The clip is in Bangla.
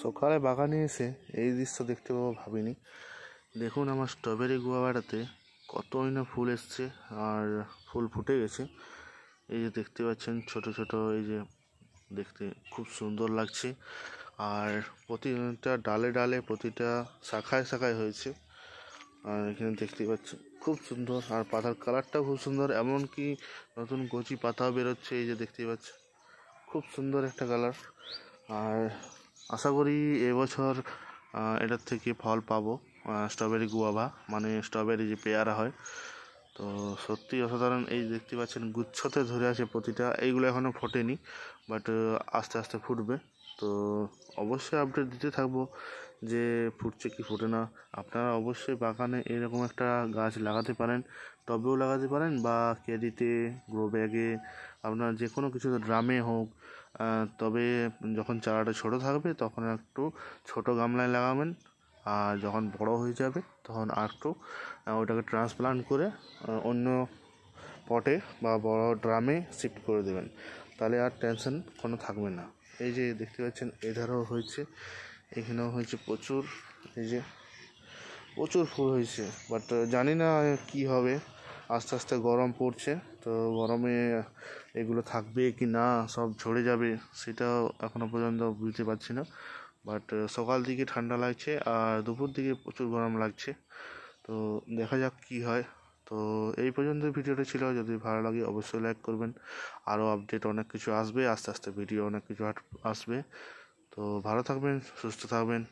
সকালে বাগানে এসে এই দৃশ্য দেখতে পাবো ভাবিনি। দেখুন আমার স্ট্রবেরি গুয়াভাটাতে কতই না ফুল এসছে আর ফুল ফুটে গেছে। এই যে দেখতে পাচ্ছেন ছোট ছোট, এই যে দেখতে খুব সুন্দর লাগছে। আর প্রতিটা ডালে ডালে, প্রতিটা শাখায় শাখায় হয়েছে। আর এখানে দেখতে পাচ্ছেন খুব সুন্দর, আর পাতার কালারটাও খুব সুন্দর, এমনকি নতুন কচি পাতাও বেরোচ্ছে। এই যে দেখতে পাচ্ছেন খুব সুন্দর একটা কালার। আর আশা করি এবছর এটার থেকে ফল পাবো, স্ট্রবেরি গুয়াভা, মানে স্ট্রবেরি যে পেয়ারা হয়। তো সত্যি অসাধারণ। এই দেখতে পাচ্ছেন গুচ্ছতে ধরে আছে প্রতিটা। এইগুলো এখনও ফোটেনি, বাট আস্তে আস্তে ফুটবে। তো অবশ্যই আপডেট দিতে থাকবো যে ফুটছে কি ফুটে না। আপনারা অবশ্যই বাগানে এরকম একটা গাছ লাগাতে পারেন, টবেও লাগাতে পারেন বা কেডিতে, গ্রো ব্যাগে, আপনার যে কোনো কিছু, ড্রামে হোক। তবে যখন চারাটা ছোট থাকবে তখন একটু ছোট গামলায় লাগাবেন, আর যখন বড় হয়ে যাবে তখন আর একটু ওটাকে ট্রান্সপ্লান্ট করে অন্য পটে বা বড় ড্রামে শিফট করে দেবেন। তাহলে আর টেনশন কোনো থাকবে না। এই যে দেখতে পাচ্ছেন এধারেও হয়েছে, এখানেও হয়েছে প্রচুর। এই যে প্রচুর ফুল হয়েছে, বাট জানি না কি হবে। আস্তে আস্তে গরম পড়ছে, তো গরমে এগুলো থাকবে কি না, সব ঝরে যাবে সেটাও এখনও পর্যন্ত বুঝতে পারছি না। বাট সকাল দিকে ঠান্ডা লাগছে আর দুপুর দিকে প্রচুর গরম লাগছে। তো দেখা যাক কি হয়। তো এই পর্যন্ত ভিডিওটা ছিল। যদি ভালো লাগে অবশ্যই লাইক করবেন। আরও আপডেট অনেক কিছু আসবে, আস্তে আস্তে ভিডিও অনেক কিছু আসবে। তো ভালো থাকবেন, সুস্থ থাকবেন।